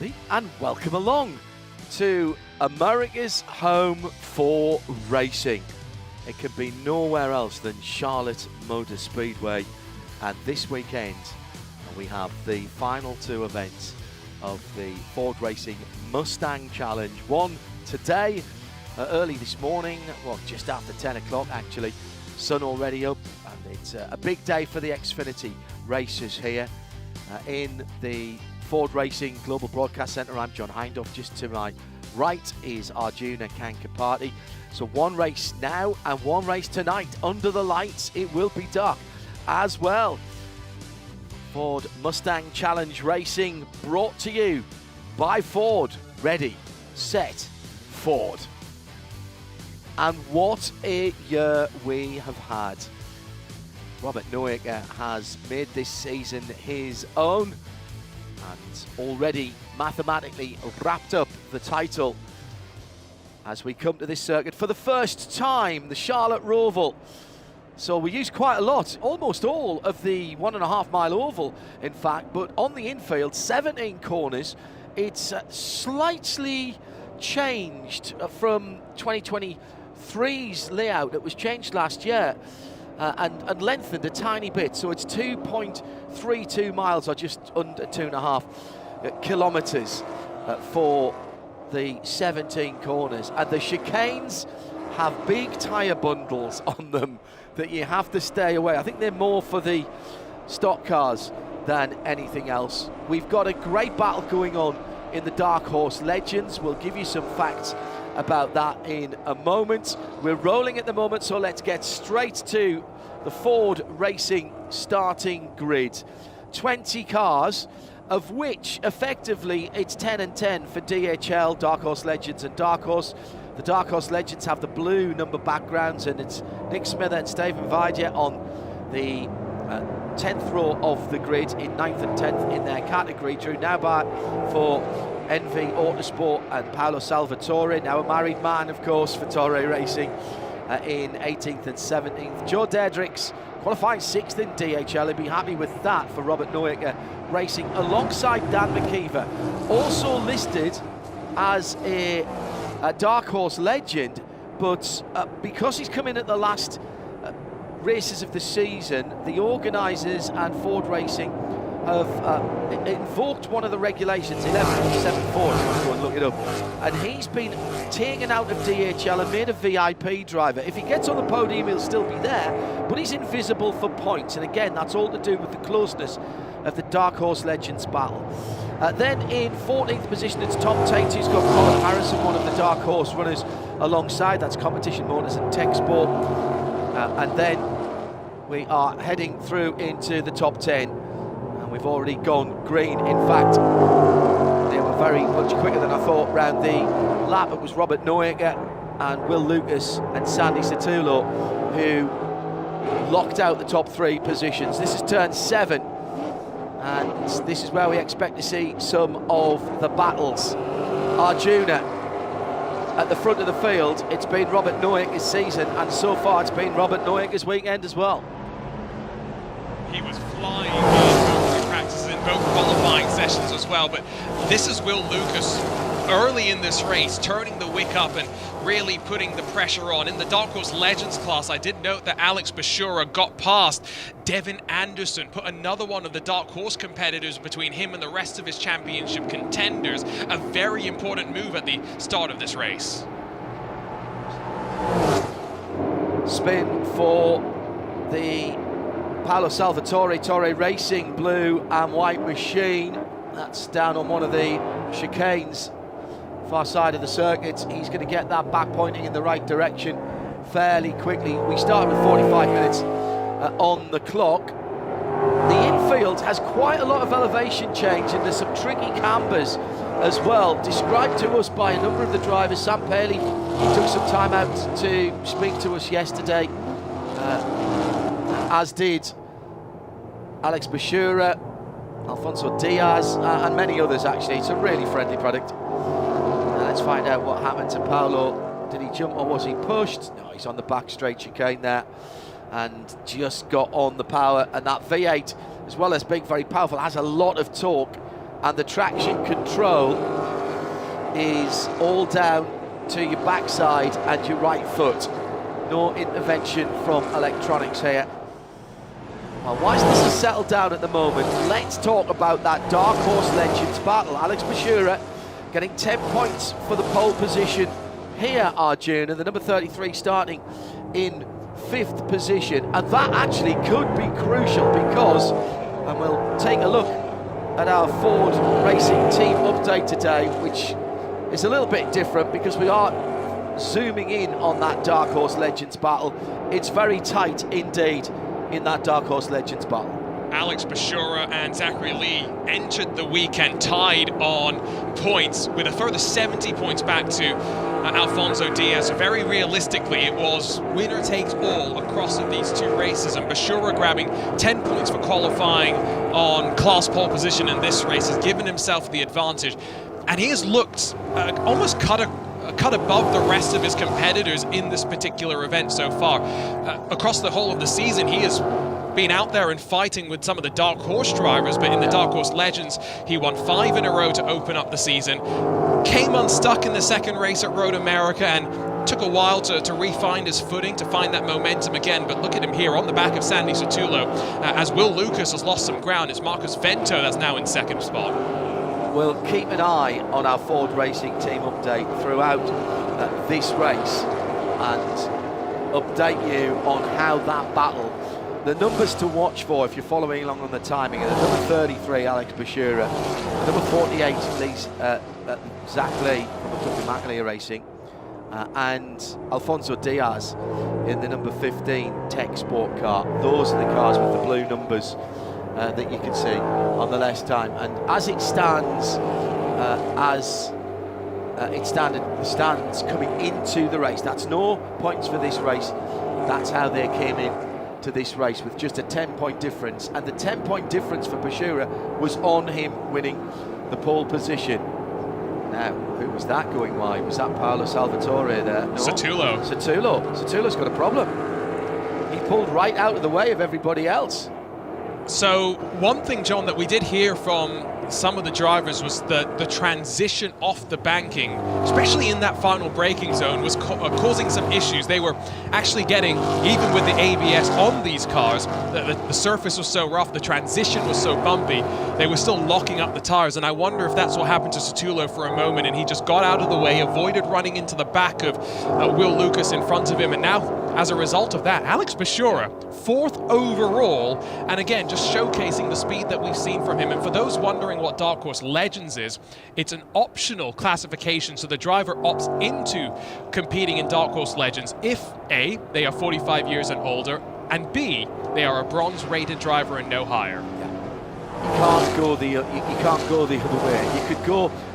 everybody, and welcome along to America's home for racing. It could be nowhere else than Charlotte Motor Speedway, and this weekend we have the final two events of the Ford Racing Mustang Challenge. One today, early this morning, well, just after 10 o'clock actually, sun already up, and it's a big day for the Xfinity racers here in the Ford Racing Global Broadcast Centre. I'm John Hindhaugh. Just to my right is Arjuna Kankapati. So one race now and one race tonight. Under the lights, it will be dark as well. Ford Mustang Challenge Racing brought to you by Ford. Ready, set, Ford. And what a year we have had. Robert Noecker has made this season his own and already mathematically wrapped up the title as we come to this circuit for the first time, the Charlotte Roval. So we used quite a lot, almost all of the 1.5 mile oval, in fact, but on the infield, 17 corners. It's slightly changed from 2023's layout. It was changed last year and lengthened a tiny bit. So it's 2.32 miles, or just under 2.5 kilometres for the 17 corners. And the chicanes have big tyre bundles on them that you have to stay away. I think they're more for the stock cars than anything else. We've got a great battle going on in the Dark Horse Legends. We'll give you some facts about that in a moment. We're rolling at the moment, so let's get straight to the Ford Racing starting grid. 20 cars, of which effectively it's 10 and 10 for DHL, Dark Horse Legends and Dark Horse. The Dark Horse Legends have the blue number backgrounds, and it's Nick Smither and Stephen Vidya on the 10th row of the grid in 9th and 10th in their category. Drew Naubart for NV Autosport and Paolo Salvatore, now a married man of course for Torre Racing, in 18th and 17th. Joe Dedricks qualifying 6th in DHL. He'd be happy with that for Robert Noecker Racing alongside Dan McKeever, also listed as a Dark Horse Legend, but because he's come in at the last races of the season, the organisers and Ford Racing have invoked one of the regulations, 11.74, if you want to go and look it up, and he's been taken out of DHL and made a VIP driver. If he gets on the podium, he'll still be there, but he's invisible for points, and again, that's all to do with the closeness of the Dark Horse Legends battle. Then in 14th position, it's Tom Tate, who's got Colin Harrison, one of the Dark Horse runners alongside. That's Competition Motors and Tech Sport. And then we are heading through into the top 10. And we've already gone green. In fact, they were very much quicker than I thought round the lap. It was Robert Noecker and Will Lucas and Sandy Satulo who locked out the top 3 positions. This is turn 7. And this is where we expect to see some of the battles. Arjuna at the front of the field. It's been Robert Noecker's season, and so far it's been Robert Noecker's weekend as well. He was flying in both practices in both qualifying sessions as well, but this is Will Lucas early in this race, turning the wick up and really putting the pressure on. In the Dark Horse Legends class, I did note that Alex Bashura got past Devin Anderson, put another one of the Dark Horse competitors between him and the rest of his championship contenders. A very important move at the start of this race. Spin for the Paolo Salvatore Torre Racing blue and white machine. That's down on one of the chicanes, far side of the circuit. He's going to get that back pointing in the right direction fairly quickly. We start with 45 minutes on the clock. The infield has quite a lot of elevation change, and there's some tricky cambers as well, described to us by a number of the drivers. Sam Paley took some time out to speak to us yesterday, as did Alex Bashura, Alfonso Diaz, and many others actually. It's a really friendly product. Let's find out what happened to Paolo. Did he jump or was he pushed? No, he's on the back straight chicane there and just got on the power. And that V8, as well as being very powerful, has a lot of torque and the traction control is all down to your backside and your right foot. No intervention from electronics here. Well, whilst this has settled down at the moment, let's talk about that Dark Horse Legends battle. Alex Bashura getting 10 points for the pole position here, Arjun, and the number 33 starting in 5th position. And that actually could be crucial because, and we'll take a look at our Ford Racing team update today, which is a little bit different because we are zooming in on that Dark Horse Legends battle. It's very tight indeed in that Dark Horse Legends battle. Alex Bashura and Zachary Lee entered the weekend tied on points with a further 70 points back to Alfonso Diaz. Very realistically, it was winner takes all across these two races, and Bashura grabbing 10 points for qualifying on class pole position in this race has given himself the advantage, and he has looked almost cut above the rest of his competitors in this particular event so far. Across the whole of the season, he has been out there and fighting with some of the Dark Horse drivers, but in the Dark Horse Legends, he won 5 in a row to open up the season. Came unstuck in the second race at Road America and took a while to re-find his footing, to find that momentum again. But look at him here on the back of Sandy Sotelo. As Will Lucas has lost some ground, it's Marcus Vento that's now in second spot. We'll keep an eye on our Ford Racing team update throughout this race and update you on how that battle. The numbers to watch for, if you're following along on the timing, are the number 33, Alex Bashura, number 48, Zach Lee from McAleer Racing, and Alfonso Diaz in the number 15 Tech Sport car. Those are the cars with the blue numbers that you can see on the last time. And as it stands, stands coming into the race, that's no points for this race, that's how they came in to this race, with just a 10-point difference, and the 10-point difference for Bashura was on him winning the pole position. Now, who was that going wide? Was that Paolo Salvatore there? No. Sotolo's got a problem. He pulled right out of the way of everybody else. So one thing, John, that we did hear from some of the drivers was that the transition off the banking, especially in that final braking zone, was causing some issues. They were actually getting, even with the ABS on these cars, the surface was so rough, the transition was so bumpy, they were still locking up the tires. And I wonder if that's what happened to Sotelo for a moment, and he just got out of the way, avoided running into the back of Will Lucas in front of him. And now, as a result of that, Alex Bashura, 4th overall, and again, just showcasing the speed that we've seen from him. And for those wondering what Dark Horse Legends is, it's an optional classification, so the driver opts into competing in Dark Horse Legends if A, they are 45 years and older, and B, they are a bronze rated driver and no higher. You can't go the other way.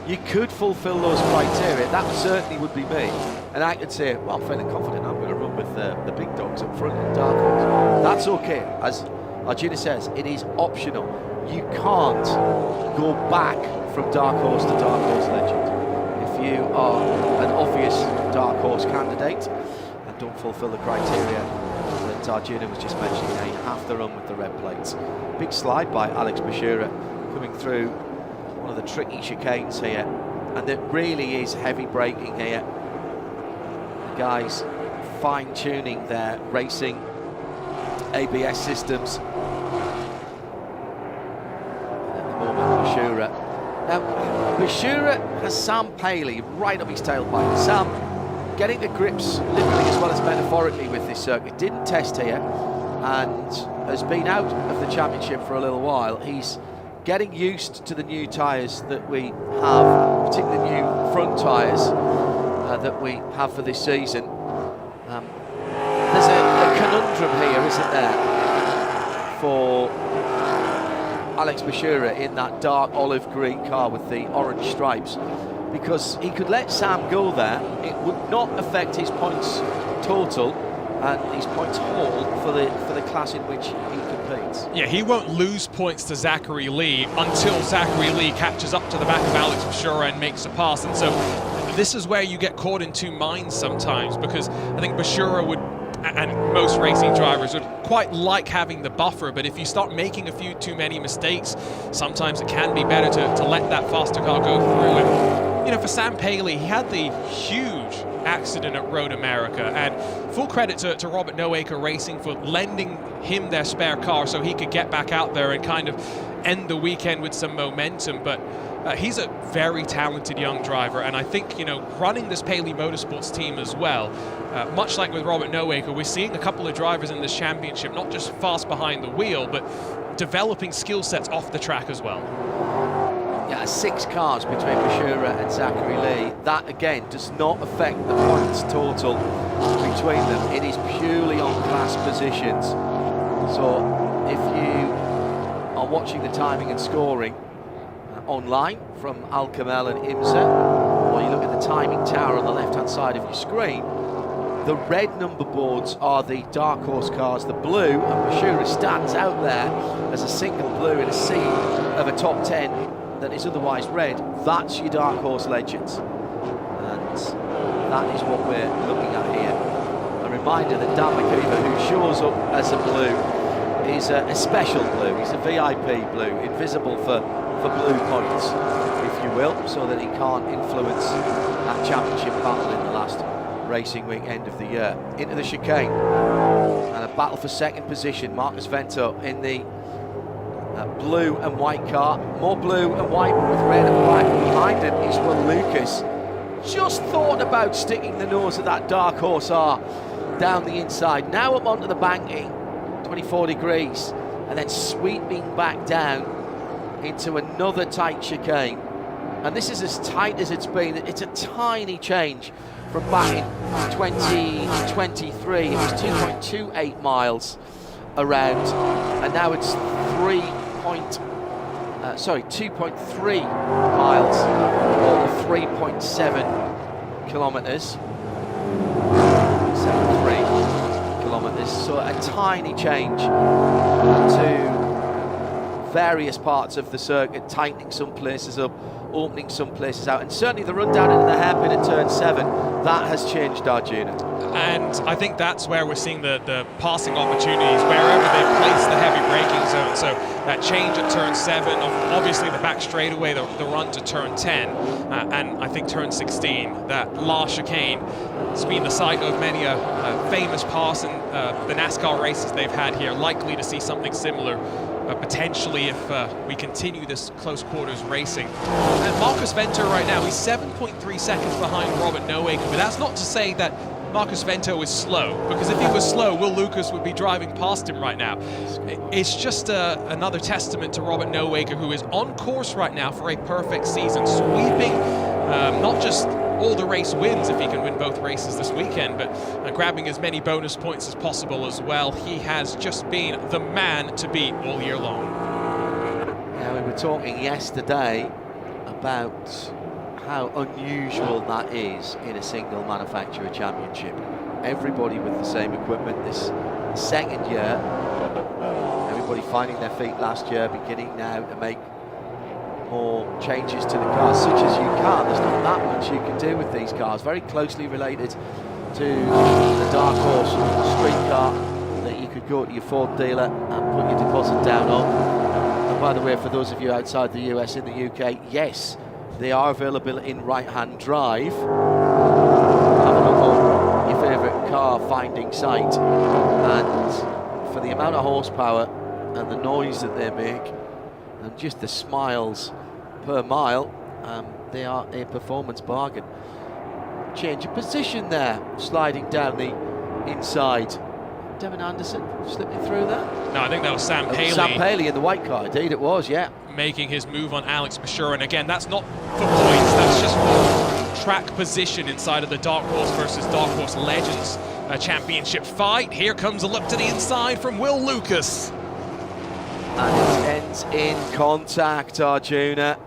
You could fulfill those criteria. That certainly would be me, and I could say, well, I'm feeling confident I'm going to run with the big dogs up front in Dark Horse. That's okay. As Arjuna says, it is optional. You can't go back from Dark Horse to Dark Horse Legend. If you are an obvious Dark Horse candidate and don't fulfill the criteria that Arjuna was just mentioning, now you have to run with the red plates. Big slide by Alex Bashura coming through one of the tricky chicanes here, and it really is heavy braking here. The guys fine-tuning their racing ABS systems. Bashura. Now, Bashura has Sam Paley right up his tailpipe. Sam getting the grips literally as well as metaphorically with this circuit. Didn't test here and has been out of the championship for a little while. He's getting used to the new tyres that we have, particularly new front tyres that we have for this season. There's a conundrum here, isn't there, for Alex Bashura in that dark olive green car with the orange stripes, because he could let Sam go there. It would not affect his points total and his points haul for the class in which he competes. Yeah, he won't lose points to Zachary Lee until Zachary Lee catches up to the back of Alex Bashura and makes a pass. And so this is where you get caught in two minds sometimes, because I think Bashura would and most racing drivers would quite like having the buffer, but if you start making a few too many mistakes, sometimes it can be better to let that faster car go through. And, you know, for Sam Paley, he had the huge accident at Road America, and full credit to Robert Noacre Racing for lending him their spare car so he could get back out there and kind of end the weekend with some momentum. But he's a very talented young driver, and I think, you know, running this Paley Motorsports team as well, much like with Robert Noacre, we're seeing a couple of drivers in this championship not just fast behind the wheel, but developing skill sets off the track as well. Yeah, 6 cars between Bashura and Zachary Lee. That again does not affect the points total between them. It is purely on class positions. So if you are watching the timing and scoring online from Al Kamel and IMSA, or you look at the timing tower on the left-hand side of your screen, the red number boards are the Dark Horse cars, the blue, and Bashura stands out there as a single blue in a sea of a top 10 that is otherwise red. That's your Dark Horse Legends, and that is what we're looking at here. A reminder that Dan McKeever, who shows up as a blue, is a special blue. He's a VIP blue, invisible for blue points, if you will, so that he can't influence that championship battle in the last racing weekend of the year. Into the chicane, and a battle for second position. Marcus Vento in the blue and white car, more blue and white with red and black. Behind him is Will Lucas. Just thought about sticking the nose of that Dark Horse R down the inside. Now up onto the banking, 24 degrees, and then sweeping back down into another tight chicane. And this is as tight as it's been. It's a tiny change from back in 2023. It was 2.28 miles around, and now it's 2.3 miles, or 3.7 kilometres. 7.3 kilometres, so a tiny change to various parts of the circuit, tightening some places up, opening some places out, and certainly the run down into the hairpin at turn 7, that has changed Arjuna. And I think that's where we're seeing the passing opportunities, wherever they place the heavy braking zone. So that change at turn 7, obviously the back straightaway, the run to turn 10, and I think turn 16, that last chicane has been the site of many a famous pass in the NASCAR races they've had here. Likely to see something similar potentially if we continue this close quarters racing. And Marcus Vento right now, he's 7.3 seconds behind Robert Noacre, but that's not to say that Marcus Vento is slow, because if he was slow, Will Lucas would be driving past him right now. It's just another testament to Robert Noacre, who is on course right now for a perfect season, sweeping not just all the race wins if he can win both races this weekend, but grabbing as many bonus points as possible as well. He has just been the man to beat all year long. Now, we were talking yesterday about how unusual that is in a single manufacturer championship. Everybody with the same equipment this second year, everybody finding their feet last year, beginning now to make more changes to the cars, such as you can. There's not that much you can do with these cars. Very closely related to the Dark Horse street car that you could go to your Ford dealer and put your deposit down on. And by the way, for those of you outside the US, in the UK, yes, they are available in right-hand drive. Have a look on your favourite car finding site, and for the amount of horsepower and the noise that they make, and just the smiles per mile, they are a performance bargain. Change of position there, sliding down the inside. Devin Anderson slipping through there? No, I think that was Sam Paley. Sam Paley in the white car, indeed it was, yeah. Making his move on Alex Bashura, and again, that's not for points, that's just for track position inside of the Dark Horse versus Dark Horse Legends championship fight. Here comes a look to the inside from Will Lucas. And it ends in contact, Arjuna.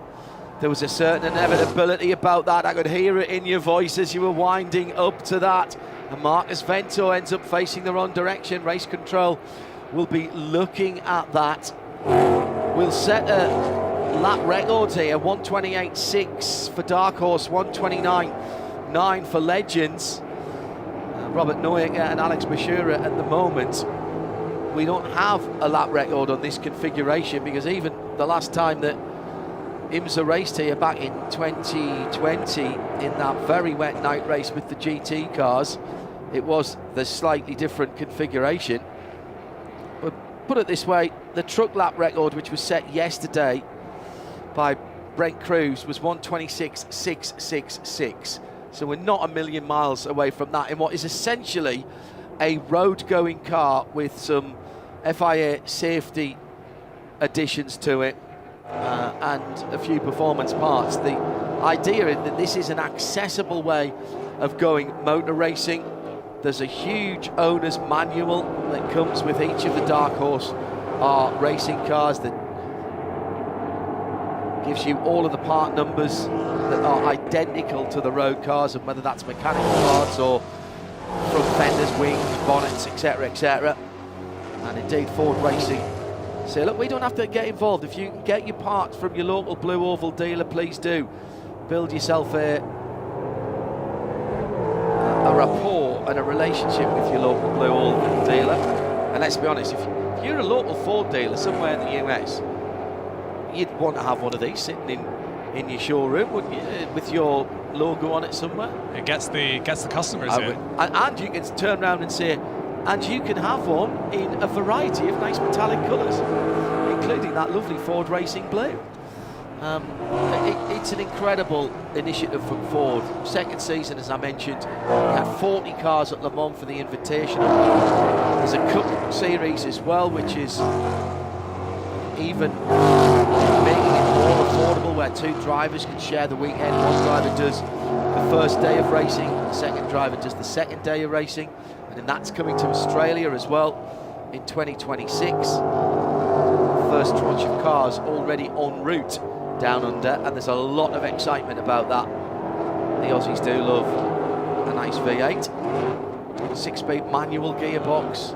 There was a certain inevitability about that. I could hear it in your voice as you were winding up to that. And Marcus Vento ends up facing the wrong direction. Race control will be looking at that. We'll set a lap record here, 128.6 for Dark Horse, 129.9 for Legends. Robert Neuecker and Alex Bashura at the moment, we don't have a lap record on this configuration, because even the last time that IMSA raced here back in 2020 in that very wet night race with the GT cars, it was the slightly different configuration. But put it this way, the truck lap record, which was set yesterday by Brent Cruz, was 1:26.666. So we're not a million miles away from that in what is essentially a road-going car with some FIA safety additions to it and a few performance parts. The idea is that this is an accessible way of going motor racing. There's a huge owner's manual that comes with each of the Dark Horse R racing cars that gives you all of the part numbers that are identical to the road cars, and whether that's mechanical parts or front fenders, wings, bonnets, etc., etc. And indeed, Ford Racing say, look, we don't have to get involved. If you can get your parts from your local Blue Oval dealer, please do. Build yourself a rapport and a relationship with your local Blue Oval dealer. And let's be honest, if you're a local Ford dealer somewhere in the US, you'd want to have one of these sitting in your showroom, wouldn't you, with your logo on it somewhere? It gets the customers in. And you can turn around and say, and you can have one in a variety of nice metallic colours, including that lovely Ford Racing blue. It's an incredible initiative from Ford. Second season, as I mentioned, we had 40 cars at Le Mans for the Invitational. There's a Cup Series as well, which is even making it more affordable, where two drivers can share the weekend. One driver does the first day of racing, the second driver does the second day of racing, and then that's coming to Australia as well in 2026. First tranche of cars already en route down under, and there's a lot of excitement about that. The Aussies do love a nice V8, 6-speed manual gearbox,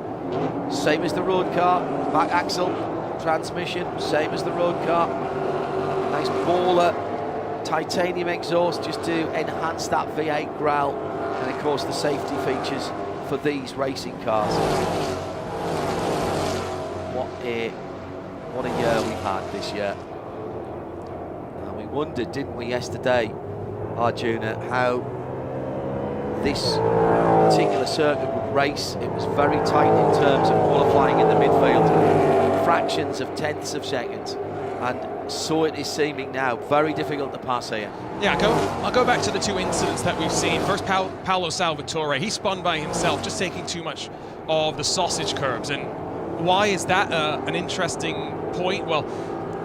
same as the road car, back axle, transmission, same as the road car. Nice baller titanium exhaust just to enhance that V8 growl, and of course the safety features for these racing cars. What a year we've had this year. And we wondered, didn't we, yesterday, Arjuna, how this particular circuit would race. It was very tight in terms of qualifying in the midfield, fractions of tenths of seconds, and so it is seeming now. Very difficult to pass here. Yeah, I'll go back to the two incidents that we've seen. First, Paolo Salvatore, he spun by himself, just taking too much of the sausage curbs. And why is that an interesting point? Well,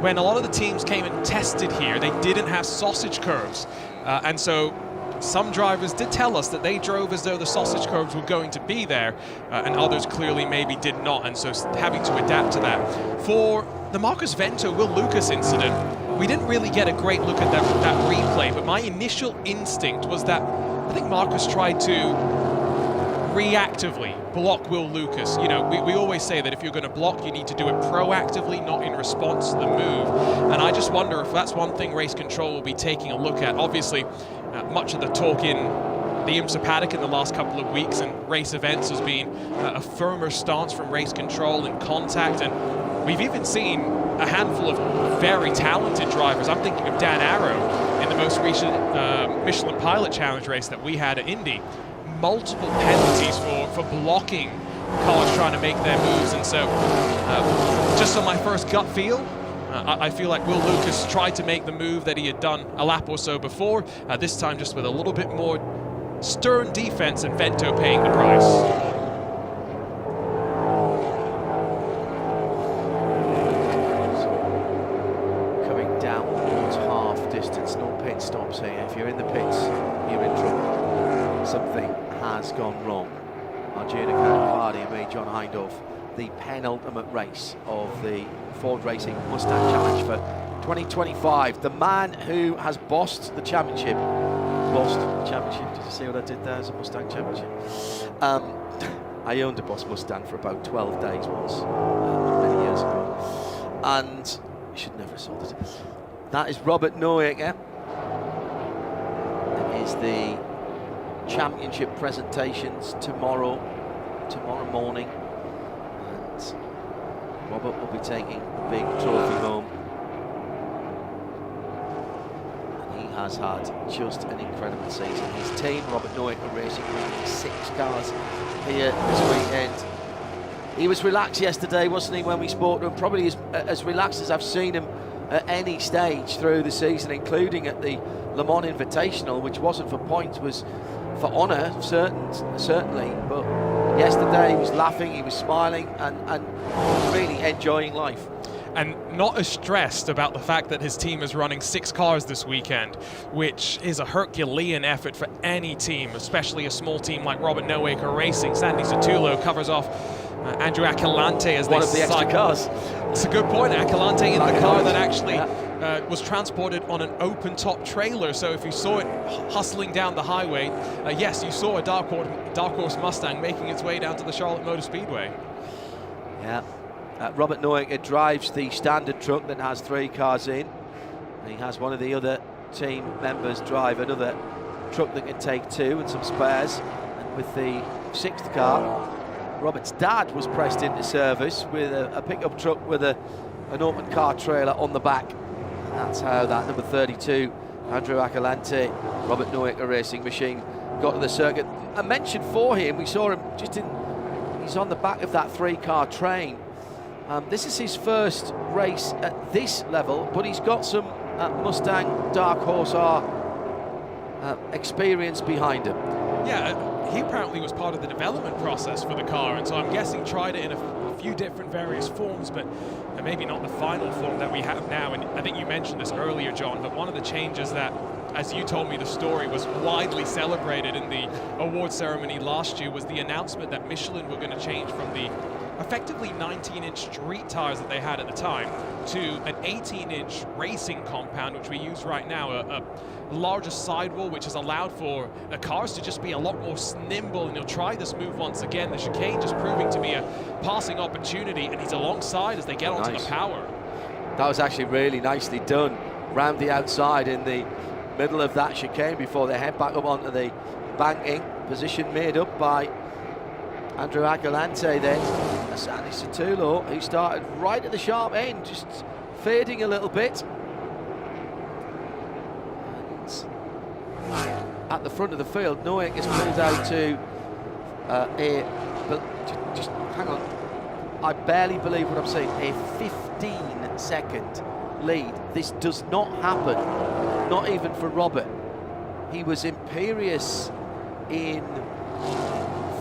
when a lot of the teams came and tested here, they didn't have sausage curbs. And so some drivers did tell us that they drove as though the sausage curbs were going to be there, and others clearly maybe did not, and so having to adapt to that. For the Marcus Vento, Will Lucas incident, we didn't really get a great look at that replay, but my initial instinct was that I think Marcus tried to reactively block Will Lucas. You know, we always say that if you're going to block, you need to do it proactively, not in response to the move. And I just wonder if that's one thing race control will be taking a look at. Obviously, much of the talk in the IMSA paddock in the last couple of weeks and race events has been a firmer stance from race control and contact. And we've even seen a handful of very talented drivers. I'm thinking of Dan Arrow in the most recent Michelin Pilot Challenge race that we had at Indy. Multiple penalties for blocking cars trying to make their moves. And so just on my first gut feel, I feel like Will Lucas tried to make the move that he had done a lap or so before, this time just with a little bit more stern defense, and Vento paying the price. Coming down towards half distance, no pit stops here. If you're in the pits, you're in trouble. Something has gone wrong. Arjuna Kanapardi and me, John Hindhaugh, the penultimate race of the Ford Racing Mustang Challenge for 2025. The man who has bossed the championship. Bossed the championship. Did you see what I did there as a Mustang championship? I owned a Boss Mustang for about 12 days once, many years ago. And I should never have sold it. That is Robert Neuecker. It is the championship presentations tomorrow morning, and Robert will be taking the big trophy home. And he has had just an incredible season. His team, Robert Noaker Racing, winning 6 cars here this weekend. He was relaxed yesterday, wasn't he, when we spoke to him? Probably as relaxed as I've seen him at any stage through the season, including at the Le Mans Invitational, which wasn't for points, was for honour, certainly. But yesterday he was laughing, he was smiling, and really enjoying life. And not as stressed about the fact that his team is running 6 cars this weekend, which is a Herculean effort for any team, especially a small team like Robert Noaker Racing. Sandy Sotullo covers off Andrew Akelante as one of the extra cars. It's a good point. Akelante in the car that actually was transported on an open-top trailer. So if you saw it hustling down the highway, yes, you saw a Dark Horse Mustang making its way down to the Charlotte Motor Speedway. Yeah. Robert Noaker drives the standard truck that has 3 cars in. He has one of the other team members drive another truck that can take 2 and some spares. And with the 6th car, Robert's dad was pressed into service with a pickup truck with an open car trailer on the back. And that's how that number 32, Andrew Akelante, Robert Noaker Racing machine, got to the circuit. I mentioned for him, we saw him he's on the back of that 3-car train. This is his first race at this level, but he's got some Mustang Dark Horse R experience behind him. Yeah, he apparently was part of the development process for the car, and so I'm guessing tried it in a few different various forms, but maybe not the final form that we have now. And I think you mentioned this earlier, John, but one of the changes that, as you told me the story, was widely celebrated in the award ceremony last year was the announcement that Michelin were going to change from the effectively 19-inch street tires that they had at the time to an 18-inch racing compound, which we use right now, a larger sidewall, which has allowed for the cars to just be a lot more nimble. And he'll try this move once again. The chicane just proving to be a passing opportunity, and he's alongside as they get onto the power. That was actually really nicely done. Round the outside in the middle of that chicane before they head back up onto the banking. Position made up by Andrew Akelante then. Sandy Sotullo, who started right at the sharp end, just fading a little bit. And at the front of the field, Noaker is pulled out to just hang on. I barely believe what I'm saying. A 15-second lead. This does not happen, not even for Robert. He was imperious in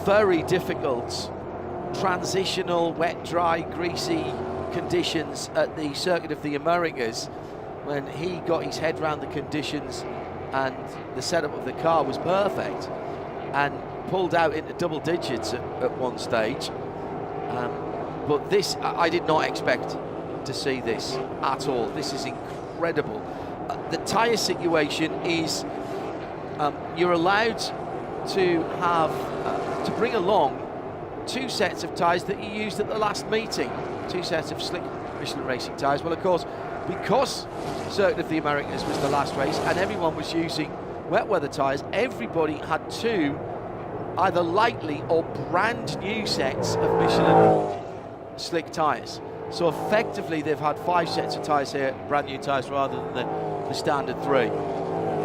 very difficult transitional, wet, dry, greasy conditions at the Circuit of the Americas. When he got his head around the conditions and the setup of the car was perfect, and pulled out into double digits at one stage. But this, I did not expect to see this at all. This is incredible. The tyre situation is, you're allowed to have, to bring along 2 sets of tyres that you used at the last meeting, 2 sets of slick Michelin Racing tyres. Well, of course, because Circuit of the Americas was the last race and everyone was using wet weather tyres, everybody had 2 either lightly or brand new sets of Michelin slick tyres. So effectively they've had 5 sets of tyres here, brand new tyres, rather than the standard 3.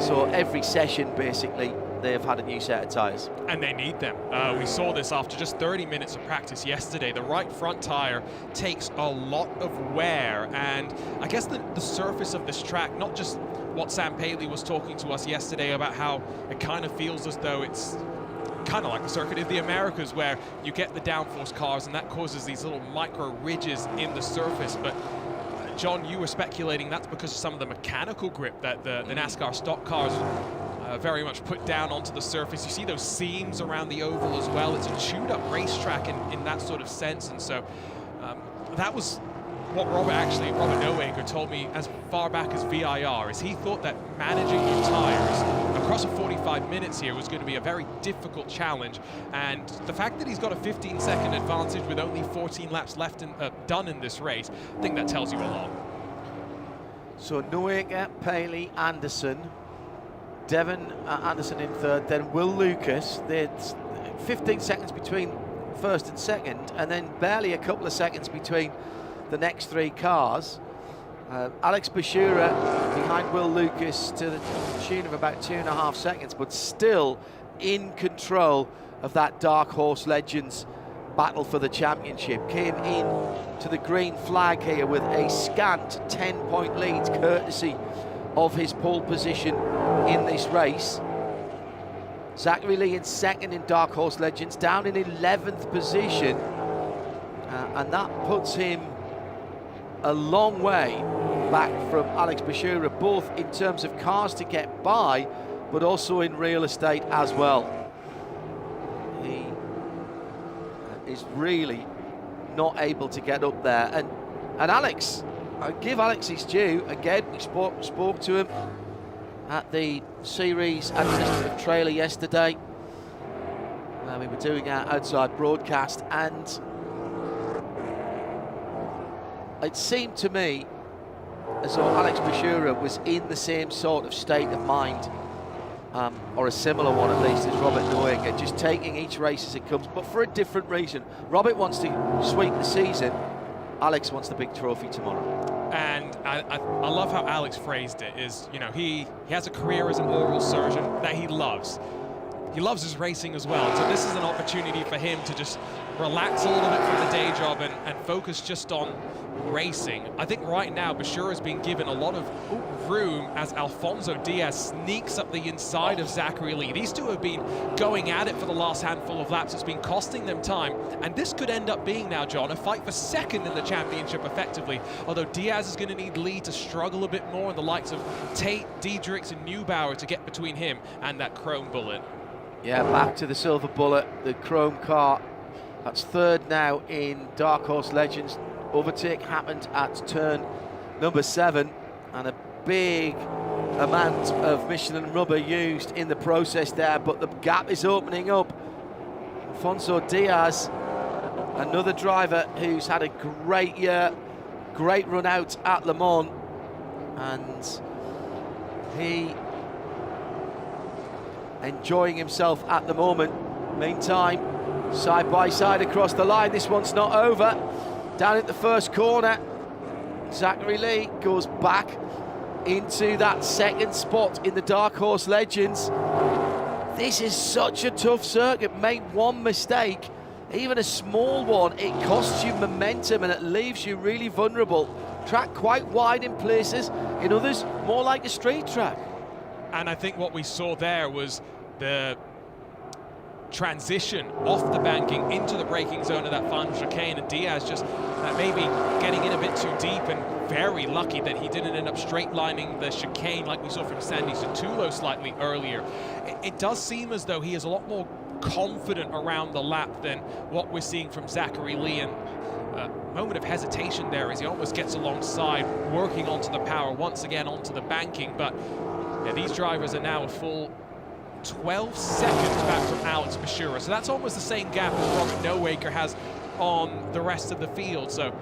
So every session basically they have had a new set of tyres. And they need them. We saw this after just 30 minutes of practice yesterday. The right front tyre takes a lot of wear, and I guess the surface of this track, not just what Sam Paley was talking to us yesterday about how it kind of feels as though it's kind of like the Circuit of the Americas, where you get the downforce cars and that causes these little micro ridges in the surface. But John, you were speculating that's because of some of the mechanical grip that the NASCAR stock cars very much put down onto the surface. You see those seams around the oval as well. It's a chewed up racetrack in that sort of sense. And so that was what Robert Noaker told me as far back as VIR, is he thought that managing the tires across a 45 minutes here was going to be a very difficult challenge. And the fact that he's got a 15-second advantage with only 14 laps left done in this race, I think that tells you a lot. So Noaker, Paley, Anderson, Devon Anderson in third, then Will Lucas. There's 15 seconds between first and second, and then barely a couple of seconds between the next three cars. Alex Bashura behind Will Lucas to the tune of about 2.5 seconds, but still in control of that Dark Horse Legends battle for the championship. Came in to the green flag here with a scant 10-point lead, courtesy of his pole position in this race. Zachary Lee in second in Dark Horse Legends, down in 11th position, and that puts him a long way back from Alex Bashura, both in terms of cars to get by, but also in real estate as well. He is really not able to get up there, and Alex, I give Alex his due. Again, we spoke to him at the series administrative trailer yesterday. We were doing our outside broadcast, and it seemed to me as though Alex Bashura was in the same sort of state of mind, or a similar one at least, as Robert Noyager, just taking each race as it comes, but for a different reason. Robert wants to sweep the season, Alex wants the big trophy tomorrow. And I love how Alex phrased it, is, you know, he has a career as an oral surgeon that he loves. He loves his racing as well, so this is an opportunity for him to just relax a little bit from the day job and focus just on racing. I think right now Bashura's been given a lot of room as Alfonso Diaz sneaks up the inside of Zachary Lee. These two have been going at it for the last handful of laps. It's been costing them time, and this could end up being now, John, a fight for second in the championship effectively, although Diaz is going to need Lee to struggle a bit more, and the likes of Tate, Diedrichs and Neubauer to get between him and that chrome bullet. Yeah, back to the silver bullet, the chrome car. That's third now in Dark Horse Legends. Overtake happened at turn number 7, and a big amount of Michelin rubber used in the process there, but the gap is opening up. Alfonso Diaz, another driver who's had a great year, great run out at Le Mans, and he enjoying himself at the moment. Meantime, side by side across the line, this one's not over. Down at the first corner, Zachary Lee goes back into that second spot in the Dark Horse Legends. This is such a tough circuit. Make one mistake, even a small one, it costs you momentum and it leaves you really vulnerable. Track quite wide in places, in others more like a straight track. And I think what we saw there was the transition off the banking into the braking zone of that final chicane, and Diaz just maybe getting in a bit too deep, and very lucky that he didn't end up straight lining the chicane like we saw from Sandy Sottulo slightly earlier. It does seem as though he is a lot more confident around the lap than what we're seeing from Zachary Lee, and a moment of hesitation there as he almost gets alongside, working onto the power once again onto the banking. But yeah, these drivers are now a full 12 seconds back from Alex Bashura, so that's almost the same gap as Robert Nowaker has on the rest of the field. So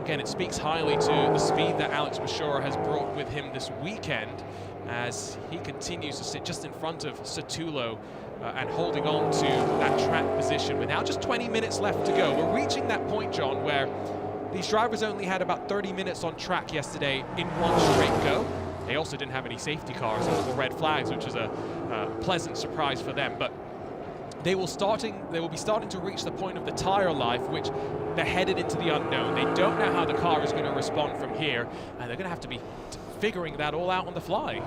again, it speaks highly to the speed that Alex Bashura has brought with him this weekend, as he continues to sit just in front of Sottulo and holding on to that track position with now just 20 minutes left to go. We're reaching that point, John, where these drivers only had about 30 minutes on track yesterday in one straight go. They also didn't have any safety cars or red flags, which is a pleasant surprise for them. But they will be starting to reach the point of the tire life, which they're headed into the unknown. They don't know how the car is going to respond from here, and they're going to have to be figuring that all out on the fly.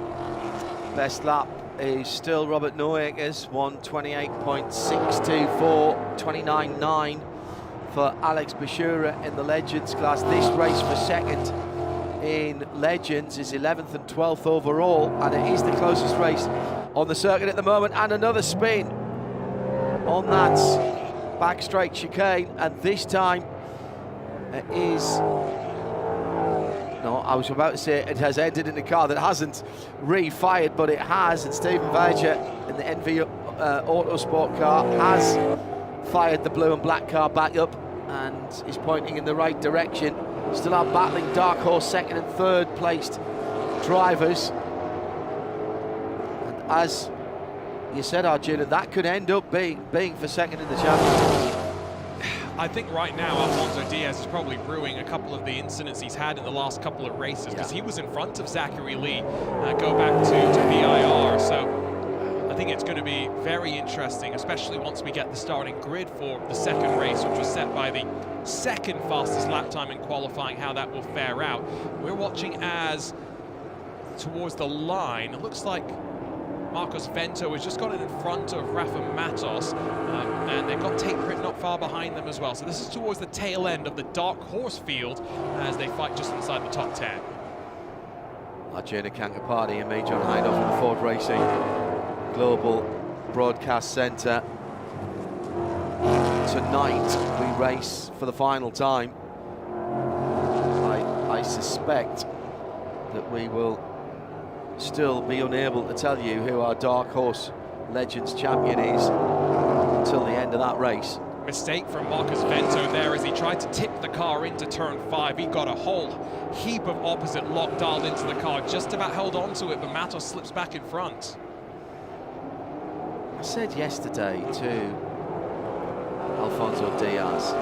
Best lap is still Robert Noyager's, 1:28.624, 29.9 for Alex Bashura in the Legends class. This race for second in Legends is 11th and 12th overall, and it is the closest race on the circuit at the moment. And another spin on that back straight chicane, and this time it is, no, I was about to say it has ended in a car that hasn't re-fired, but it has, and Stephen Vager in the NV Autosport car has fired the blue and black car back up and is pointing in the right direction. Still are battling Dark Horse second and third placed drivers. And as you said, Arjuna, that could end up being for second in the championship. I think right now Alfonso Diaz is probably brewing a couple of the incidents he's had in the last couple of races, because he was in front of Zachary Lee, go back to VIR. So I think it's going to be very interesting, especially once we get the starting grid for the second race, which was set by the second fastest lap time in qualifying, how that will fare out. We're watching as towards the line, it looks like Marcos Vento has just got in front of Rafa Matos, and they've got Tate Britt not far behind them as well. So this is towards the tail end of the Dark Horse field as they fight just inside the top 10. Arjuna Kankapati and me, John Hindhaugh from the Ford Racing Global Broadcast Centre. Tonight we race for the final time. I suspect that we will still be unable to tell you who our Dark Horse Legends champion is until the end of that race. Mistake from Marcos Vento there as he tried to tip the car into turn 5. He got a whole heap of opposite lock dialed into the car, just about held on to it, but Matos slips back in front. I said yesterday to Alfonso Diaz,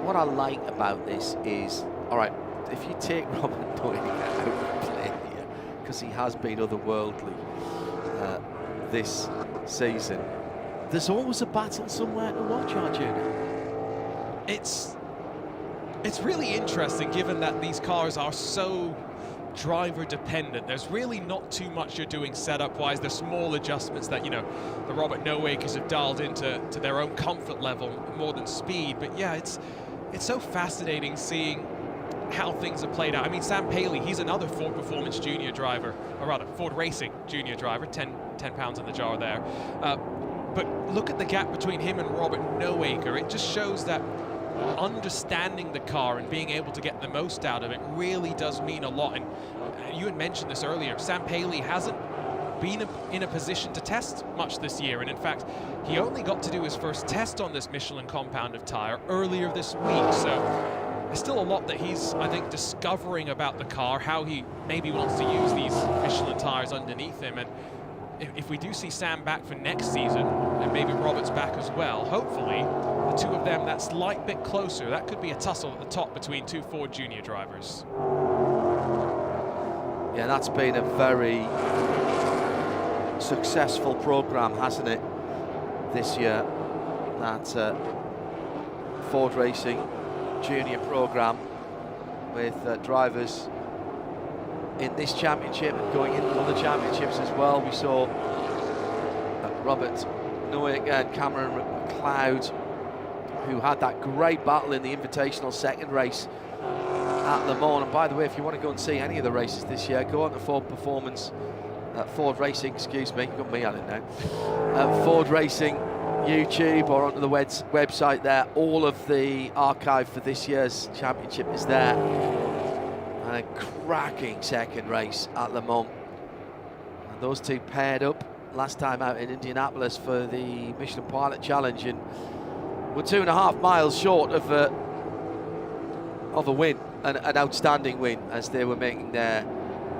what I like about this is, all right, if you take Robert Doyle out of play here, because he has been otherworldly this season, there's always a battle somewhere to watch, Arjuna. It's really interesting, given that these cars are so driver dependent. There's really not too much you're doing setup wise. There's small adjustments that, you know, the Robert Nowakers have dialed into their own comfort level more than speed. But yeah, it's so fascinating seeing how things are played out. I mean, Sam Paley, he's another Ford Performance Junior driver, or rather Ford Racing Junior driver, 10 pounds in the jar there. But look at the gap between him and Robert Nowaker. It just shows that understanding the car and being able to get the most out of it really does mean a lot. And you had mentioned this earlier, Sam Paley hasn't been in a position to test much this year, and in fact he only got to do his first test on this Michelin compound of tire earlier this week. So there's still a lot that he's, I think, discovering about the car, how he maybe wants to use these Michelin tires underneath him. And if we do see Sam back for next season, and maybe Robert's back as well, hopefully the two of them that slight bit closer, that could be a tussle at the top between two Ford Junior drivers. Yeah, that's been a very successful program, hasn't it, this year, that Ford Racing Junior program, with drivers in this championship and going into other championships as well. We saw Robert Nowick and Cameron McLeod, who had that great battle in the Invitational second race at Le Mans. And by the way, if you want to go and see any of the races this year, go on to Ford Performance, Ford Racing, excuse me, got me on it now, Ford Racing YouTube, or onto the website there. All of the archive for this year's championship is there. And a cracking second race at Le Mans. And those two paired up last time out in Indianapolis for the Michelin Pilot Challenge, and were 2.5 miles short of a win, an outstanding win, as they were making their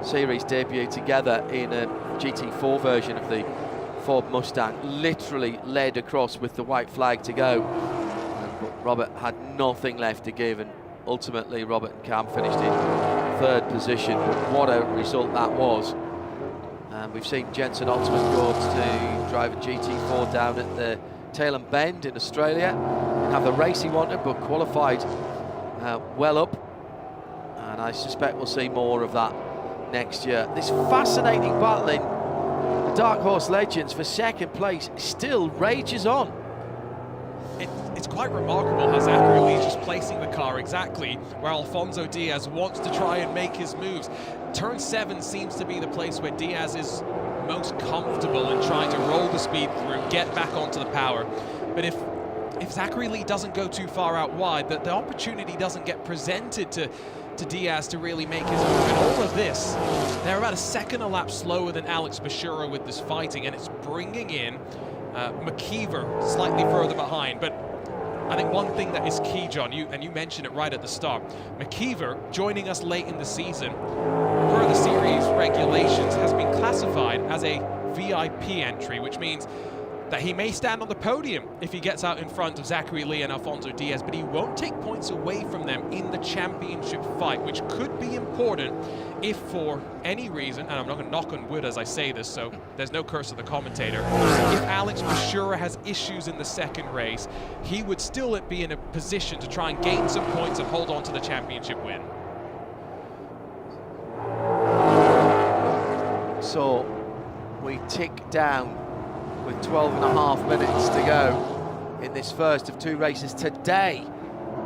series debut together in a GT4 version of the Ford Mustang, literally led across with the white flag to go. But Robert had nothing left to give, and ultimately Robert and Cam finished in third position. But what a result that was. We've seen Jensen Altman go to drive a GT4 down at the Tailem Bend in Australia. Didn't have the race he wanted, but qualified well up. And I suspect we'll see more of that next year. This fascinating battling, the Dark Horse Legends for second place, still rages on. It's quite remarkable how Zachary Lee is just placing the car exactly where Alfonso Diaz wants to try and make his moves. Turn 7 seems to be the place where Diaz is most comfortable in trying to roll the speed through, get back onto the power. But if Zachary Lee doesn't go too far out wide, the opportunity doesn't get presented to Diaz to really make his move. And all of this, they're about a second a lap slower than Alex Bashura with this fighting, and it's bringing in McKeever slightly further behind. But I think one thing that is key, John, you mentioned it right at the start, McKeever joining us late in the season, per the series regulations, has been classified as a VIP entry, which means that he may stand on the podium if he gets out in front of Zachary Lee and Alfonso Diaz, but he won't take points away from them in the championship fight, which could be important if for any reason, and I'm not going to knock on wood as I say this, so there's no curse of the commentator, if Alex Bashura has issues in the second race, he would still be in a position to try and gain some points and hold on to the championship win. So we tick down with 12.5 minutes to go in this first of 2 races today.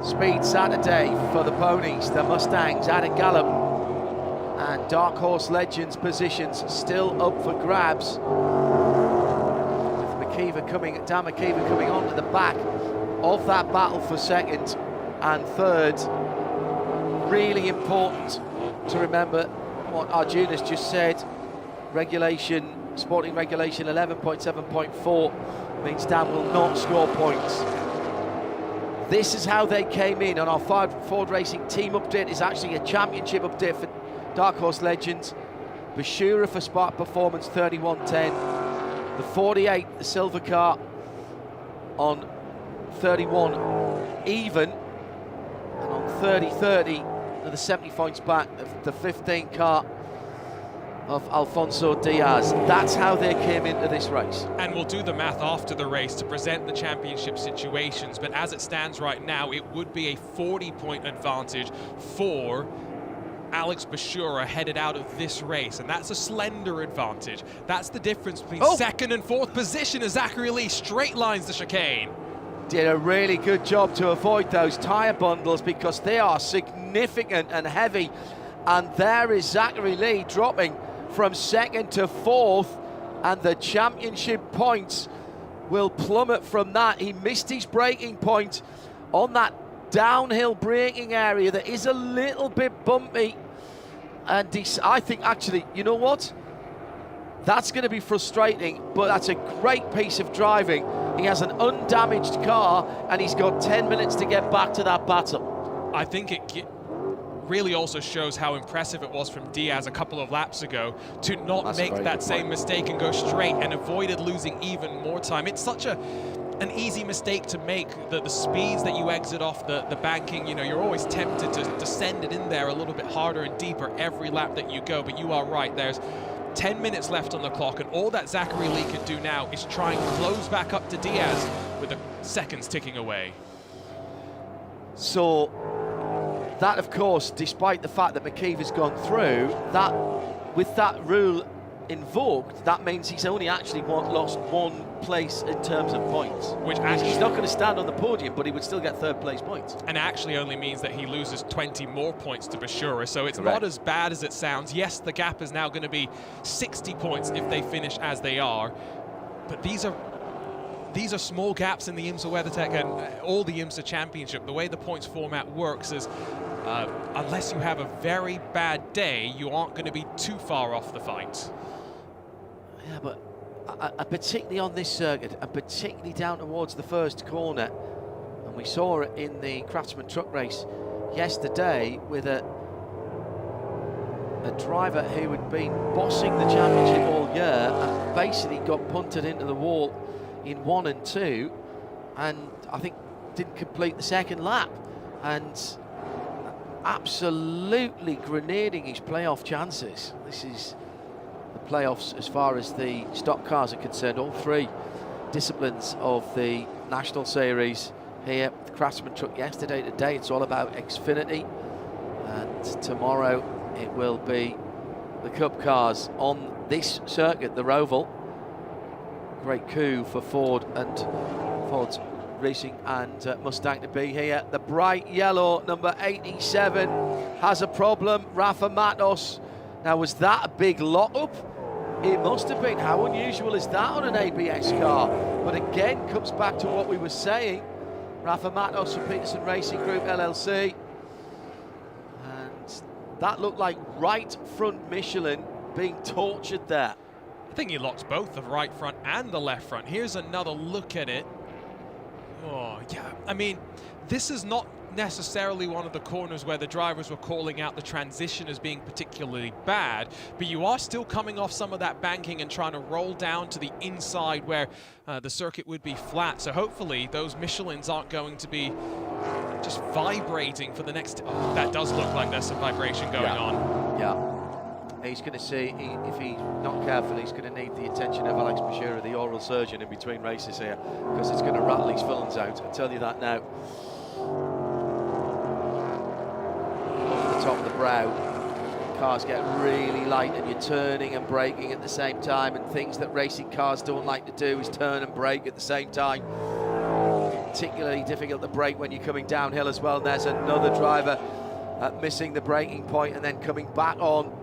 Speed Saturday for the ponies, the Mustangs at a gallop, and Dark Horse Legends positions still up for grabs. With Dan McKeever coming onto the back of that battle for second and third. Really important to remember what Arjuna's just said. Sporting regulation 11.7.4 means Dan will not score points. This is how they came in on our Ford Racing team update. It's actually a championship update for Dark Horse Legends. Bashura for Spark Performance 31.10. The 48, the silver car, on 31 even. And on 30.30, another 70 points back of the 15 car of Alfonso Diaz. That's how they came into this race. And we'll do the math after the race to present the championship situations, but as it stands right now, it would be a 40-point advantage for Alex Bashura headed out of this race, and that's a slender advantage. That's the difference between second and fourth position as Zachary Lee straight lines the chicane. Did a really good job to avoid those tyre bundles because they are significant and heavy, and there is Zachary Lee dropping from second to fourth, and the championship points will plummet from that. He missed his braking point on that downhill braking area that is a little bit bumpy, and I think actually, you know what? That's going to be frustrating, but that's a great piece of driving. He has an undamaged car, and he's got 10 minutes to get back to that battle. I think it really also shows how impressive it was from Diaz a couple of laps ago to not make that same mistake and go straight, and avoided losing even more time. It's such an easy mistake to make, the speeds that you exit off the banking. You know, you're always tempted to send it in there a little bit harder and deeper every lap that you go, but you are right, there's 10 minutes left on the clock, and all that Zachary Lee can do now is try and close back up to Diaz with the seconds ticking away. So that, of course, despite the fact that McKeever's gone through, that with that rule invoked, that means he's only actually lost 1 place in terms of points. Which actually, he's not going to stand on the podium, but he would still get third place points. And actually only means that he loses 20 more points to Bashura, so it's not as bad as it sounds. Yes, the gap is now going to be 60 points if they finish as they are, but these are small gaps in the IMSA WeatherTech and all the IMSA Championship. The way the points format works is unless you have a very bad day, you aren't going to be too far off the fight. Yeah, but particularly on this circuit, and particularly down towards the first corner, and we saw it in the Craftsman truck race yesterday with a driver who had been bossing the championship all year and basically got punted into the wall in 1 and 2, and I think didn't complete the second lap, and absolutely grenading his playoff chances. This is the playoffs as far as the stock cars are concerned. All 3 disciplines of the National Series here. The Craftsman truck yesterday, today it's all about Xfinity, and tomorrow it will be the Cup cars on this circuit, the Roval. Great coup for Ford and Ford's Racing and Mustang to be here. The bright yellow number 87 has a problem. Rafa Matos. Now, was that a big lock-up? It must have been. How unusual is that on an ABS car? But again, comes back to what we were saying. Rafa Matos from Peterson Racing Group LLC. And that looked like right front Michelin being tortured there. I think he locked both the right front and the left front. Here's another look at it. Oh, yeah. I mean, this is not necessarily one of the corners where the drivers were calling out the transition as being particularly bad, but you are still coming off some of that banking and trying to roll down to the inside where the circuit would be flat. So hopefully those Michelins aren't going to be just vibrating for the next... Oh, that does look like there's some vibration going on. Yeah. He's going to see, if he's not careful, he's going to need the attention of Alex Bashira, the oral surgeon, in between races here, because it's going to rattle his fillings out. I'll tell you that now. Off the top of the brow, cars get really light and you're turning and braking at the same time, and things that racing cars don't like to do is turn and brake at the same time. Particularly difficult to brake when you're coming downhill as well. And there's another driver missing the braking point and then coming back on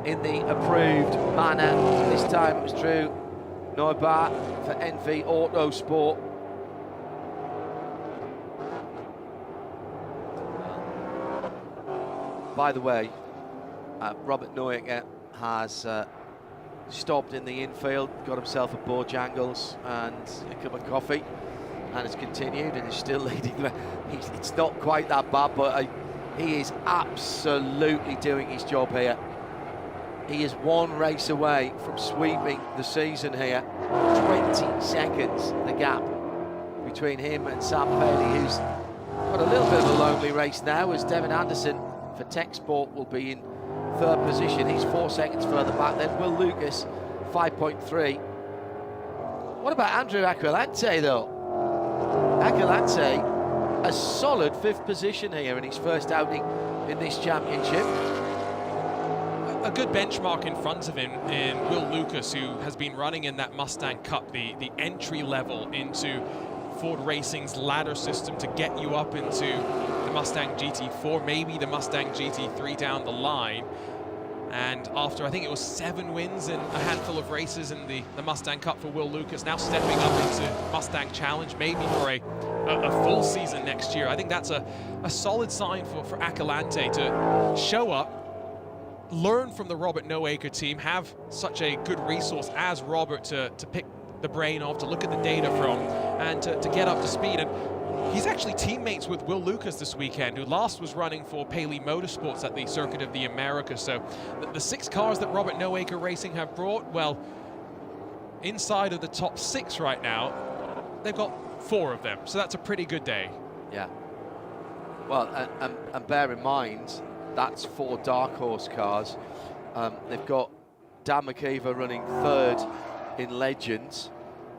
in the approved manner. This time it was Drew Neubart for NV Autosport. By the way, Robert Neuecker has stopped in the infield, got himself a Bojangles and a cup of coffee, and has continued and is still leading. It's not quite that bad, but he is absolutely doing his job here. He is one race away from sweeping the season here. 20 seconds, the gap between him and Sam Paley, who's got a little bit of a lonely race now, as Devin Anderson for Tech Sport will be in third position. He's 4 seconds further back. Then Will Lucas, 5.3. What about Andrew Aquilante, though? Aquilante, a solid 5th position here in his first outing in this championship. A good benchmark in front of him in Will Lucas, who has been running in that Mustang Cup, the entry level into Ford Racing's ladder system to get you up into the Mustang GT4, maybe the Mustang GT3 down the line. And after, I think it was 7 wins in a handful of races in the Mustang Cup for Will Lucas, now stepping up into Mustang Challenge, maybe for a full season next year. I think that's a solid sign for Aquilante to show up, learn from the Robert Neuecker team, have such a good resource as Robert to pick the brain of, to look at the data from, and to get up to speed. And he's actually teammates with Will Lucas this weekend, who last was running for Paley Motorsports at the Circuit of the Americas. So the 6 cars that Robert Neuecker Racing have brought, well, inside of the top 6 right now, they've got 4 of them. So that's a pretty good day. Yeah. Well, and bear in mind, that's 4 Dark Horse cars. They've got Dan McKeever running 3rd in Legends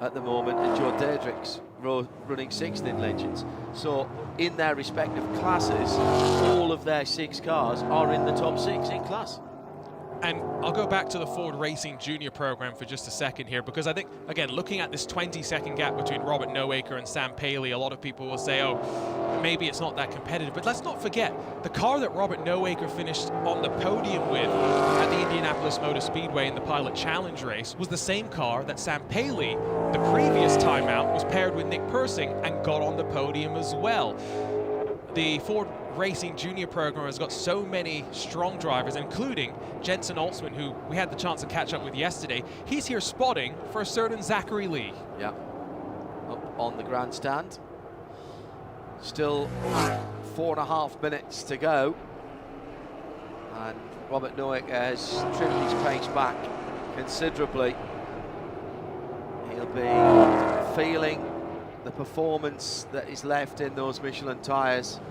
at the moment, and Joe Deirdrick's running 6th in Legends. So in their respective classes, all of their 6 cars are in the top 6 in class. And I'll go back to the Ford Racing Junior program for just a second here, because I think, again, looking at this 20-second gap between Robert Neuecker and Sam Paley, a lot of people will say, oh, maybe it's not that competitive. But let's not forget, the car that Robert Neuecker finished on the podium with at the Indianapolis Motor Speedway in the Pilot Challenge race was the same car that Sam Paley, the previous time out, was paired with Nick Persing and got on the podium as well. The Ford Racing Junior program has got so many strong drivers, including Jensen Altzman, who we had the chance to catch up with yesterday. He's here spotting for a certain Zachary Lee. Yeah, up on the grandstand. Still 4.5 minutes to go. And Robert Neuecker has trimmed his pace back considerably. He'll be feeling the performance that is left in those Michelin tyres,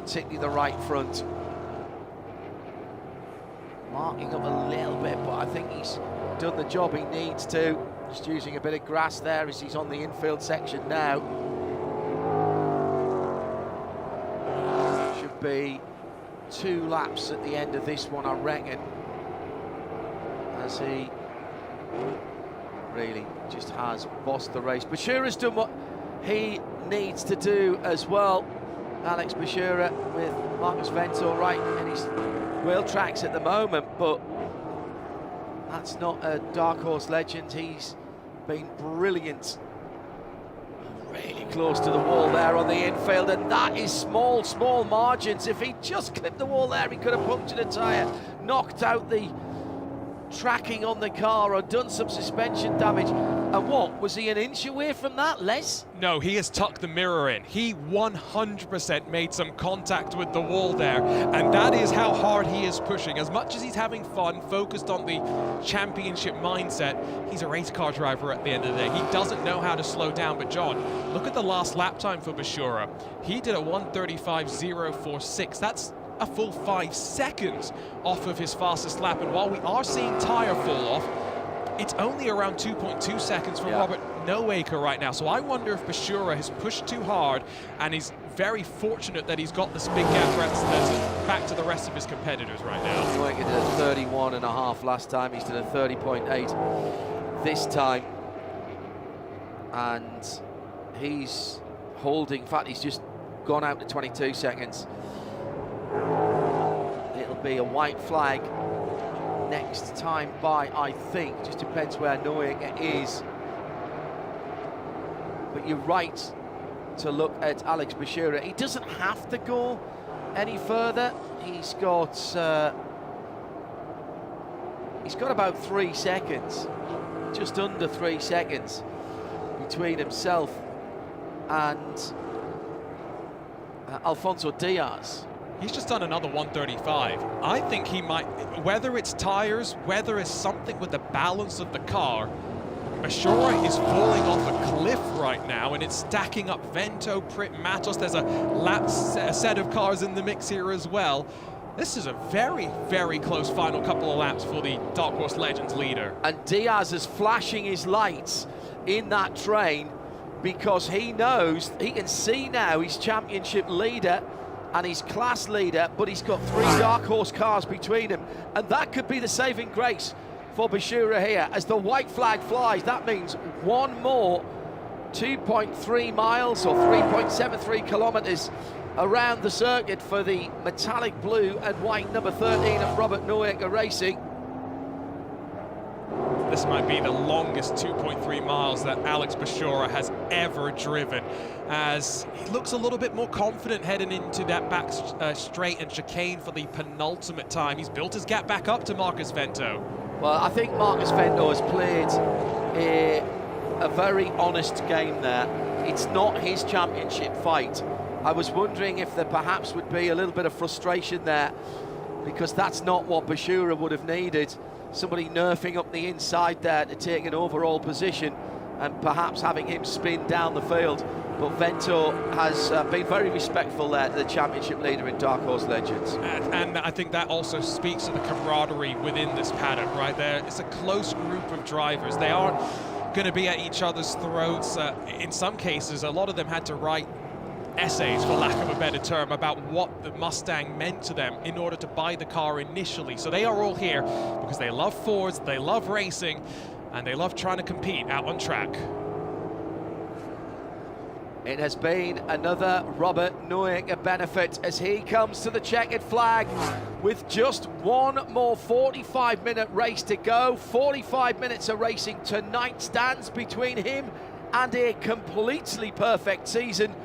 particularly the right front. Marking up a little bit, but I think he's done the job he needs to. Just using a bit of grass there as he's on the infield section now. Should be 2 laps at the end of this one, I reckon, as he really just has bossed the race. Bashira's done what he needs to do as well. Alex Bashira with Marcus Vento right in his wheel tracks at the moment, but that's not a Dark Horse legend. He's been brilliant. Really close to the wall there on the infield, and that is small margins. If he just clipped the wall there, he could have punctured a tyre, knocked out the tracking on the car, or done some suspension damage. And what, was he an inch away from that, Les? No, he has tucked the mirror in. He 100% made some contact with the wall there, and that is how hard he is pushing. As much as he's having fun, focused on the championship mindset, he's a race car driver at the end of the day. He doesn't know how to slow down. But John, look at the last lap time for Bashura. He did a 1:35.046. That's a full 5 seconds off of his fastest lap, and while we are seeing tire fall off, it's only around 2.2 seconds from Robert Noaker right now. So I wonder if Bashura has pushed too hard, and he's very fortunate that he's got this big gap back to the rest of his competitors right now. Noaker did a 31.5 last time. He's done a 30.8 this time. And he's holding, in fact, he's just gone out to 22 seconds. It'll be a white flag next time by, I think. Just depends where Noaker is. But you're right to look at Alex Bashura. He doesn't have to go any further. He's got about 3 seconds, just under 3 seconds between himself and Alfonso Diaz. He's just done another 1:35. I think he might, whether it's tires, whether it's something with the balance of the car, Bashura is falling off a cliff right now, and it's stacking up Vento, Prit, Matos. There's a set of cars in the mix here as well. This is a very, very close final couple of laps for the Dark Horse Legends leader. And Diaz is flashing his lights in that train because he knows, he can see now he's championship leader and he's class leader, but he's got 3 Dark Horse cars between him. And that could be the saving grace for Bashura here. As the white flag flies, that means one more 2.3 miles or 3.73 kilometers around the circuit for the metallic blue and white number 13 of Robert Noaker Racing. This might be the longest 2.3 miles that Alex Bashura has ever driven, as he looks a little bit more confident heading into that back straight and chicane for the penultimate time. He's built his gap back up to Marcus Vento. Well, I think Marcus Vento has played a very honest game there. It's not his championship fight. I was wondering if there perhaps would be a little bit of frustration there, because that's not what Bashura would have needed. Somebody nerfing up the inside there to take an overall position and perhaps having him spin down the field. But Vento has been very respectful there to the championship leader in Dark Horse Legends. And I think that also speaks to the camaraderie within this paddock right there. It's a close group of drivers. They aren't going to be at each other's throats. In some cases, a lot of them had to write essays, for lack of a better term, about what the Mustang meant to them in order to buy the car initially. So they are all here because they love Fords, they love racing, and they love trying to compete out on track. It has been another Robert Noaker benefit as he comes to the checkered flag with just one more 45-minute race to go. 45 minutes of racing tonight stands between him and a completely perfect season.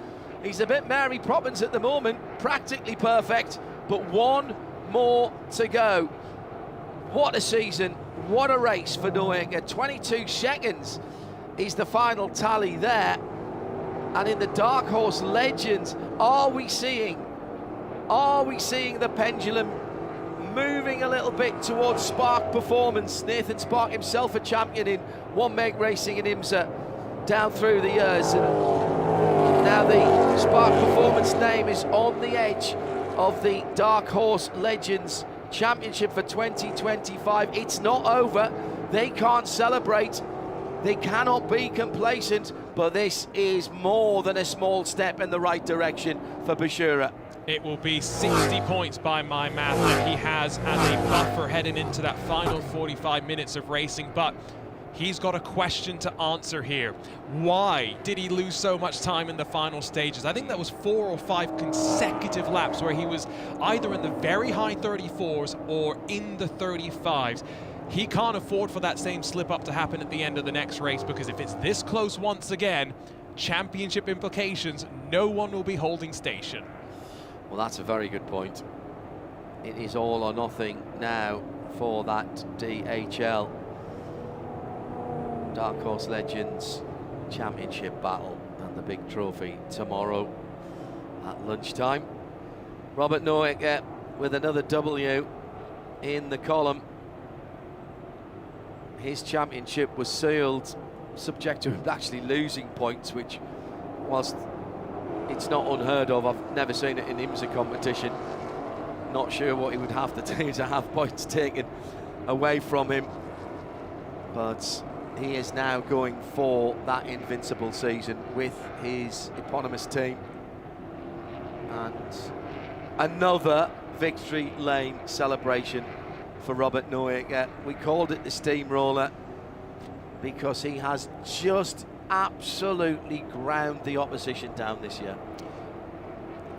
He's a bit Mary Poppins at the moment, practically perfect, but one more to go. What a season, what a race for Noaker. 22 seconds is the final tally there. And in the Dark Horse Legends, are we seeing the pendulum moving a little bit towards Spark Performance? Nathan Spark himself a champion in One Meg Racing in IMSA down through the years. And now the Spark Performance name is on the edge of the Dark Horse Legends Championship for 2025. It's not over. They can't celebrate. They cannot be complacent, but this is more than a small step in the right direction for Bashura. It will be 60 points by my math that he has as a buffer heading into that final 45 minutes of racing, but he's got a question to answer here. Why did he lose so much time in the final stages? I think that was 4 or 5 consecutive laps where he was either in the very high 34s or in the 35s. He can't afford for that same slip up to happen at the end of the next race, because if it's this close once again, championship implications, no one will be holding station. Well, that's a very good point. It is all or nothing now for that DHL. Dark Horse Legends Championship battle and the big trophy tomorrow at lunchtime. Robert Nowick with another W in the column. His championship was sealed, subject to him actually losing points, which, whilst it's not unheard of, I've never seen it in IMSA competition. Not sure what he would have to do to have points taken away from him. But he is now going for that invincible season with his eponymous team. And another victory lane celebration for Robert Nowick. We called it the steamroller because he has just absolutely ground the opposition down this year.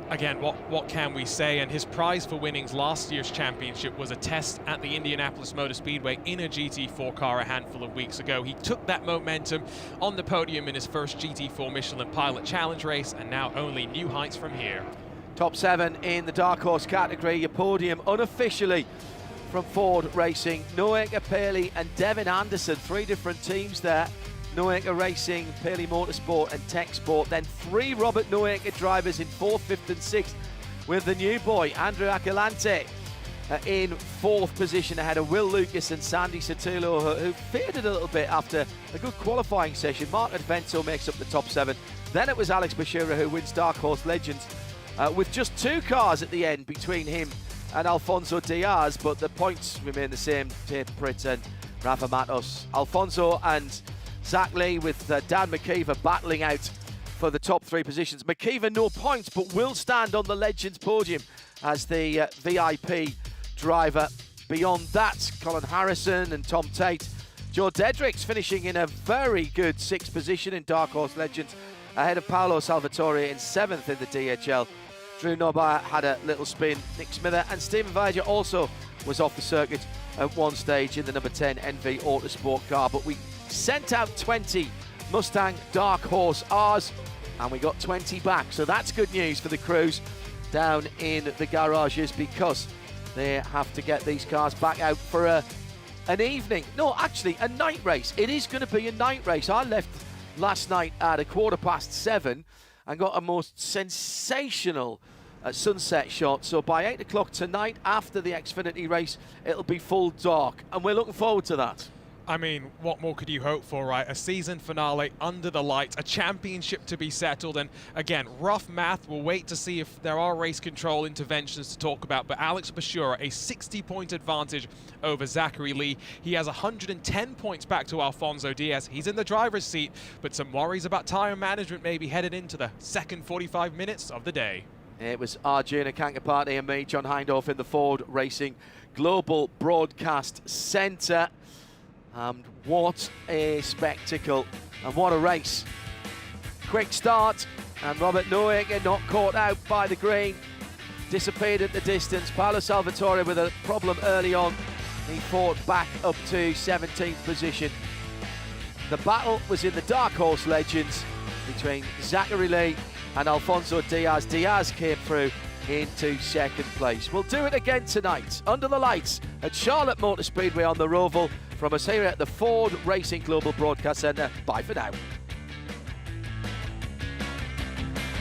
Again, what can we say? And his prize for winning last year's championship was a test at the Indianapolis Motor Speedway in a GT4 car a handful of weeks ago. He took that momentum on the podium in his first GT4 Michelin Pilot Challenge race, and now only new heights from here. Top 7 in the Dark Horse category. Your podium unofficially from Ford Racing. Nowick, Paley and Devin Anderson, 3 different teams there. Nowick Racing, Paley Motorsport and Tech Sport. Then 3 Robert Nowick drivers in 4th, 5th and 6th, with the new boy, Andrew Akelante, in 4th position ahead of Will Lucas and Sandy Sotelo, who faded a little bit after a good qualifying session. Martin Advento makes up the top 7. Then it was Alex Bashira who wins Dark Horse Legends, with just 2 cars at the end between him and Alfonso Diaz, but the points remain the same. Tate Pritt and Rafa Matos. Alfonso and Zach Lee with Dan McKeever battling out for the top 3 positions. McKeever no points, but will stand on the Legends podium as the VIP driver. Beyond that, Colin Harrison and Tom Tate. Joe Dedricks finishing in a very good 6th position in Dark Horse Legends, ahead of Paolo Salvatore in 7th in the DHL. Drew Noba had a little spin. Nick Smither and Stephen Viger also was off the circuit at one stage in the number 10 NV Autosport car, but we sent out 20 Mustang Dark Horse R's and we got 20 back, so that's good news for the crews down in the garages, because they have to get these cars back out for an evening, no, actually a night race. It is going to be a night race. I left last night at 7:15 and got a most sensational sunset shot, so by 8 o'clock tonight, after the Xfinity race, it'll be full dark, and we're looking forward to that. I mean, what more could you hope for, right? A season finale under the lights, a championship to be settled, and again, rough math. We'll wait to see if there are race control interventions to talk about, but Alex Bashura, a 60-point advantage over Zachary Lee. He has 110 points back to Alfonso Diaz. He's in the driver's seat, but some worries about tyre management maybe headed into the second 45 minutes of the day. It was Arjuna Kankapati and me, John Hindhaugh, in the Ford Racing Global Broadcast Centre. And what a spectacle, and what a race. Quick start, and Robert Nowick not caught out by the green. Disappeared at the distance. Paolo Salvatore with a problem early on. He fought back up to 17th position. The battle was in the Dark Horse Legends between Zachary Lee and Alfonso Diaz. Diaz came through into 2nd place. We'll do it again tonight under the lights at Charlotte Motor Speedway on the Roval. From us here at the Ford Racing Global Broadcast Centre. Bye for now.